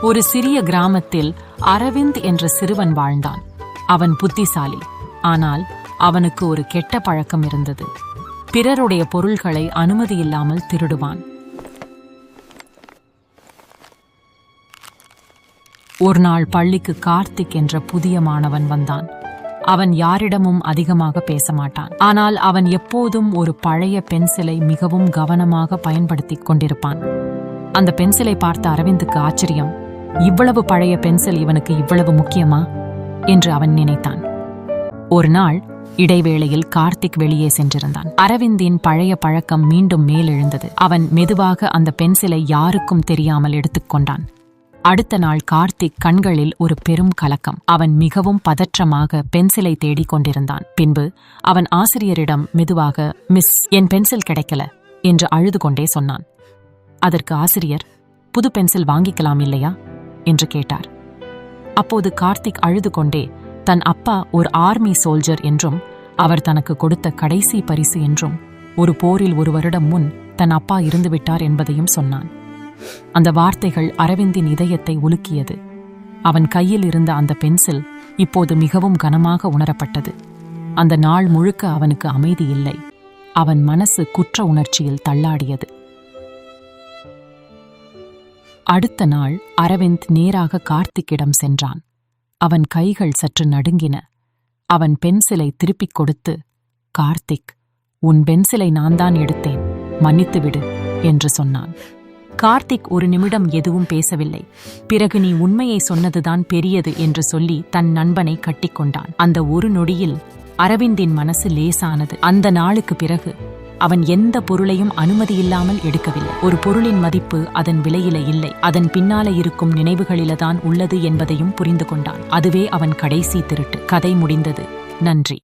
ஒரு சிறிய கிராமத்தில் அரவிந்த் என்ற சிறுவன் வாழ்ந்தான். அவன் புத்திசாலி, ஆனால் அவனுக்கு ஒரு கெட்ட பழக்கம் இருந்தது. பிறருடைய பொருள்களை அனுமதியில்லாமல் திருடுவான். ஒரு நாள் பள்ளிக்கு கார்த்திக் என்ற புதிய மாணவன் வந்தான். அவன் யாரிடமும் அதிகமாக பேச மாட்டான். ஆனால் அவன் எப்போதும் ஒரு பழைய பென்சிலை மிகவும் கவனமாக பயன்படுத்திக் கொண்டிருப்பான். அந்த பென்சிலை பார்த்த அரவிந்துக்கு ஆச்சரியம். இவ்வளவு பழைய பென்சில் இவனுக்கு இவ்வளவு முக்கியமா என்று அவன் நினைத்தான். ஒரு நாள் இடைவேளையில் கார்த்திக் வெளியே சென்றிருந்தான். அரவிந்தின் பழைய பழக்கம் மீண்டும் மேலெழுந்தது. அவன் மெதுவாக அந்த பென்சிலை யாருக்கும் தெரியாமல் எடுத்துக்கொண்டான். அடுத்த நாள் கார்த்திக் கண்களில் ஒரு பெரும் கலக்கம். அவன் மிகவும் பதற்றமாக பென்சிலை தேடிக் கொண்டிருந்தான். பின்பு அவன் ஆசிரியரிடம் மெதுவாக, மிஸ், என் பென்சில் கிடைக்கல என்று அழுது கொண்டே சொன்னான். அதற்கு ஆசிரியர், புது பென்சில் வாங்கிக்கலாம் இல்லையா என்று கேட்டார். அப்போது கார்த்திக் அழுது கொண்டே தன் அப்பா ஒரு ஆர்மி சோல்ஜர் என்றும் அவர் தனக்கு கொடுத்த கடைசி பரிசு என்றும் ஒரு போரில் 1 வருடம் முன் தன் அப்பா இருந்துவிட்டார் என்பதையும் சொன்னான். அந்த வார்த்தைகள் அரவிந்தின் இதயத்தை உலுக்கியது. அவன் கையில் இருந்த அந்த பென்சில் இப்போது மிகவும் கனமாக உணரப்பட்டது. அந்த நாள் முழுக்க அவனுக்கு அமைதி இல்லை. அவன் மனசு குற்ற உணர்ச்சியில் தள்ளாடியது. அடுத்த நாள் அரவிந்த் நேராக கார்த்திக்கிடம் சென்றான். அவன் கைகள் சற்று நடுங்கின. அவன் பென்சிலை திருப்பிக் கொடுத்து, கார்த்திக், உன் பென்சிலை நான் தான் எடுத்தேன், மன்னித்துவிடு என்று சொன்னான். கார்த்திக் ஒரு நிமிடம் எதுவும் பேசவில்லை. பிறகு, நீ உண்மையை சொன்னதுதான் பெரியது என்று சொல்லி தன் நண்பனை கட்டிக்கொண்டான். அந்த ஒரு நொடியில் அரவிந்தின் மனசு லேசானது. அந்த நாளுக்கு பிறகு அவன் எந்த பொருளையும் அனுமதியில்லாமல் எடுக்கவில்லை. ஒரு பொருளின் மதிப்பு அதன் விலையில இல்லை, அதன் பின்னால இருக்கும் நினைவுகளில்தான் உள்ளது என்பதையும் புரிந்து கொண்டான். அதுவே அவன் கடைசி திருட்டு. கதை முடிந்தது. நன்றி.